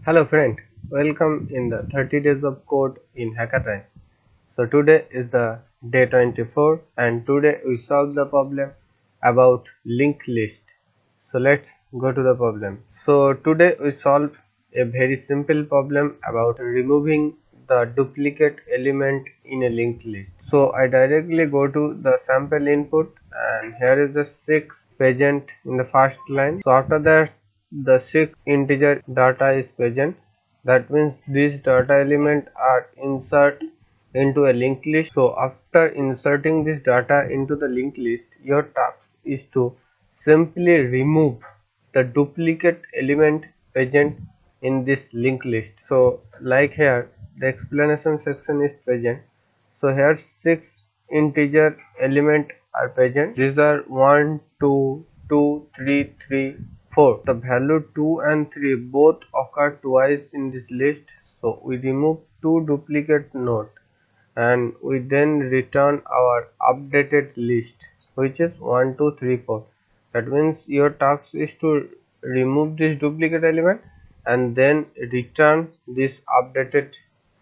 Hello friend, welcome in the 30 days of code in Hackathon. So today is the day 24 and today we solve the problem about linked list. So let's go to the problem. So today we solve a very simple problem about removing the duplicate element in a linked list. So I directly go to the sample input and here is the 6 present in the first line. So after that the 6 integer data is present. That means these data elements are inserted into a linked list. So after inserting this data into the linked list, your task is to simply remove the duplicate element present in this linked list. So like here the explanation section is present. So here 6 integer element are present. These are 1, 2, 2, 3, 3, 4. The value 2 and 3 both occur twice in this list. So we remove 2 duplicate nodes and we then return our updated list which is 1, 2, 3, 4. That means your task is to remove this duplicate element and then return this updated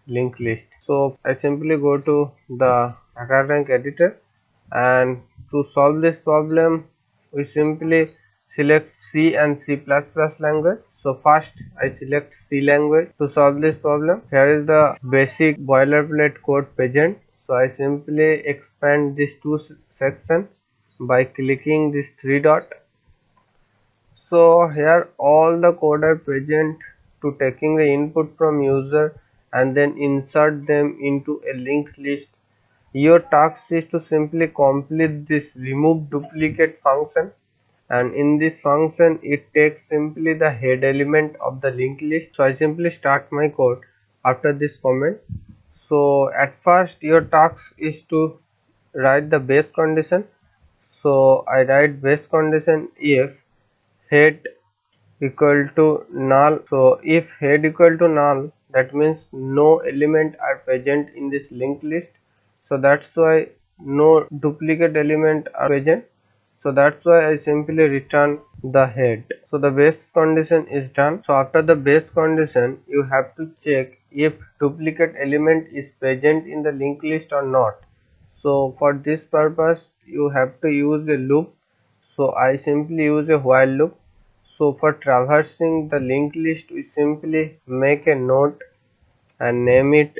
linked list. So I simply go to the HackerRank editor and to solve this problem we simply select C and C++ language. So first I select C language to solve this problem. Here is the basic boilerplate code present. So I simply expand these two sections by clicking this three dot. So here all the code are present to taking the input from user and then insert them into a linked list. Your task is to simply complete this remove duplicate function, and in this function it takes simply the head element of the linked list. So I simply start my code after this comment. So at first your task is to write the base condition. So I write base condition if head equal to null. So if head equal to null, that means no element are present in this linked list. So that's why no duplicate element are present. So that's why I simply return the head. So the base condition is done. So after the base condition you have to check if duplicate element is present in the linked list or not. So for this purpose you have to use a loop. So I simply use a while loop. So for traversing the linked list we simply make a node and name it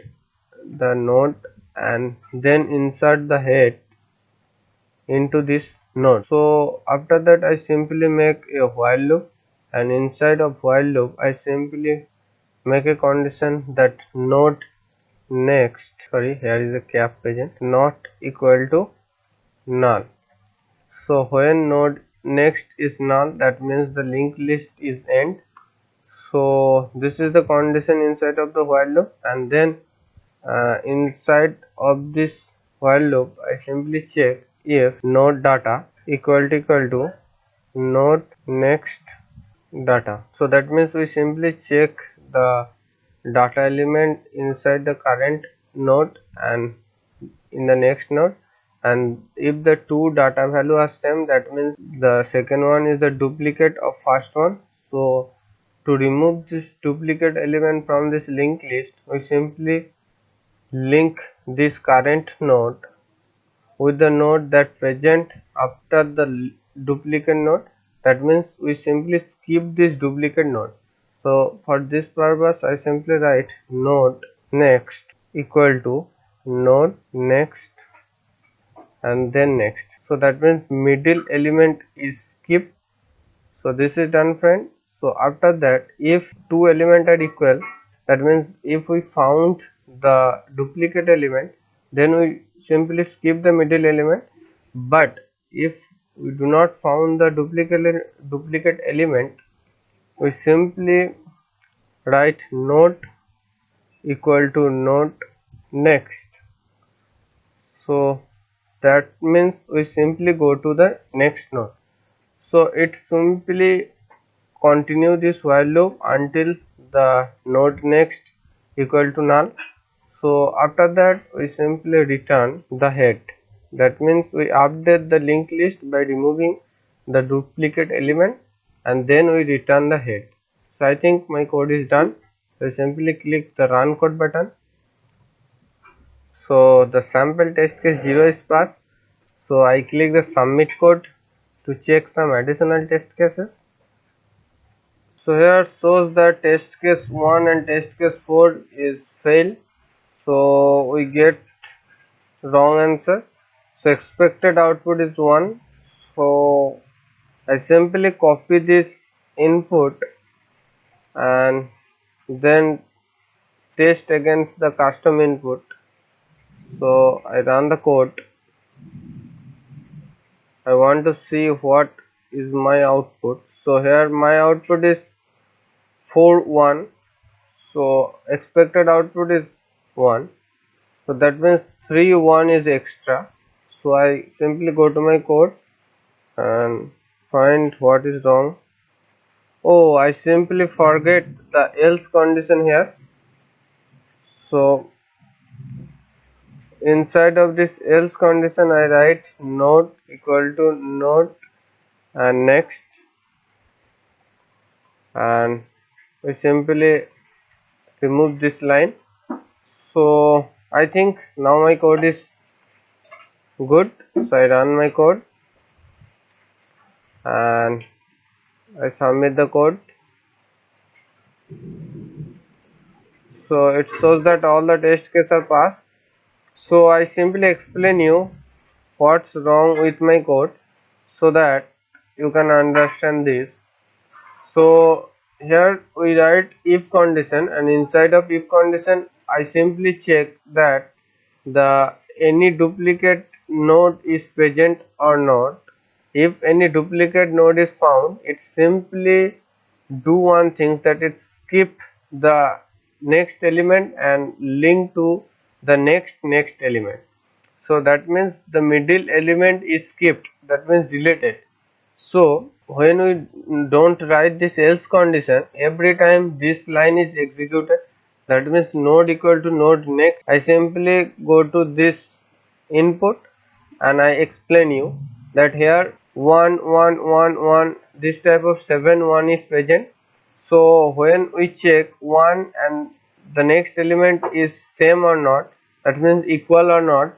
the node and then insert the head into this node. So after that I simply make a while loop and inside of while loop I simply make a condition that node next, sorry, here is a cap present, not equal to null. So when node next is null, that means the linked list is end. So this is the condition inside of the while loop, and then inside of this while loop I simply check if node data equal to node next data. So that means we simply check the data element inside the current node and in the next node, and if the two data value are same, that means the second one is the duplicate of first one. So to remove this duplicate element from this linked list we simply link this current node with the node that present after the duplicate node. That means we simply skip this duplicate node. So for this purpose I simply write node next equal to node next and then next. So that means middle element is skipped. So this is done, friend. So after that if two elements are equal, that means if we found the duplicate element then we simply skip the middle element, but if we do not found the duplicate element we simply write node equal to node next. So that means we simply go to the next node. So it simply continue this while loop until the node next equal to null. So after that we simply return the head. That means we update the linked list by removing the duplicate element and then we return the head. So I think my code is done. So simply click the run code button. So the sample test case 0 is passed. So I click the submit code to check some additional test cases. So here shows that test case 1 and test case 4 is fail. So we get wrong answer. So expected output is 1. So I simply copy this input and then test against the custom input. So I run the code. I want to see what is my output. So here my output is 4 1. So expected output is 1. So that means 3 1 is extra. So I simply go to my code and find what is wrong. Oh, I simply forget the else condition here. So inside of this else condition I write node equal to node and next, and we simply remove this line. So I think now my code is good. So I run my code and I submit the code. So it shows that all the test cases are passed. So I simply explain you what's wrong with my code so that you can understand this. So here we write if condition, and inside of if condition I simply check that the any duplicate node is present or not. If any duplicate node is found, it simply do one thing, that it skip the next element and link to the next element. So that means the middle element is skipped, that means deleted. So when we don't write this else condition, every time this line is executed, that means node equal to node next, I simply go to this input and I explain you that here 1 1 1 1 this type of 7 1 is present. So when we check 1 and the next element is same or not, that means equal or not,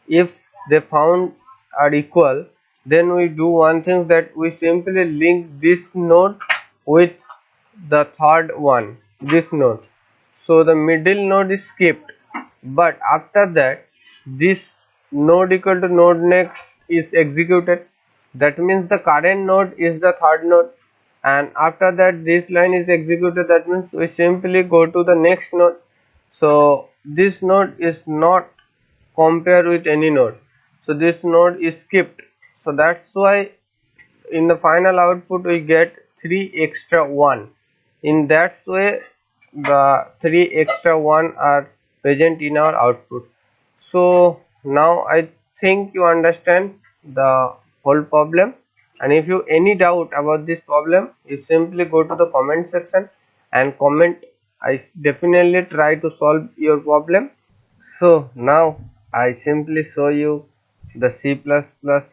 if they found are equal, then we do one thing, that we simply link this node with the third one, this node. So the middle node is skipped, but after that this node equal to node next is executed. That means the current node is the third node, and after that this line is executed. That means we simply go to the next node. So this node is not compared with any node, so this node is skipped. So that's why in the final output we get 3 extra 1. In that way the 3 extra 1 are present in our output. So now I think you understand the whole problem, and if you any doubt about this problem, you simply go to the comment section and comment. I definitely try to solve your problem. So now I simply show you the C++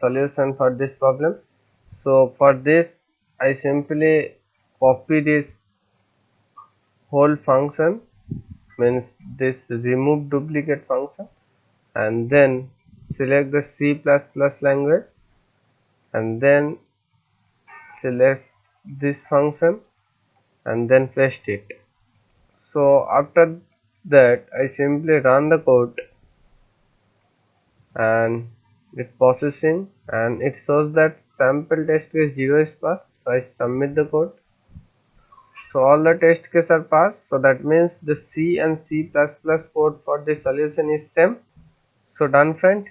solution for this problem. So for this I simply copy this whole function, means this remove duplicate function, and then select the C++ language and then select this function and then paste it. So after that I simply run the code and it's processing, and it shows that sample test case 0 is passed. So I submit the code. So all the test cases are passed. So that means the C and C++ code for the solution is same. So done, friend.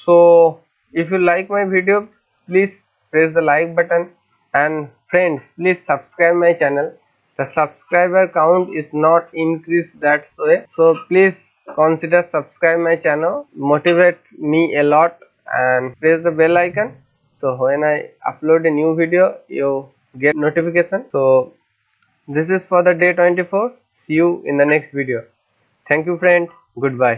So if you like my video, please press the like button, and friends, please subscribe my channel. The subscriber count is not increased that way, so please consider subscribe my channel, motivate me a lot, and press the bell icon, so when I upload a new video you get notification. So this is for the day 24. See you in the next video. Thank you, friend. Goodbye.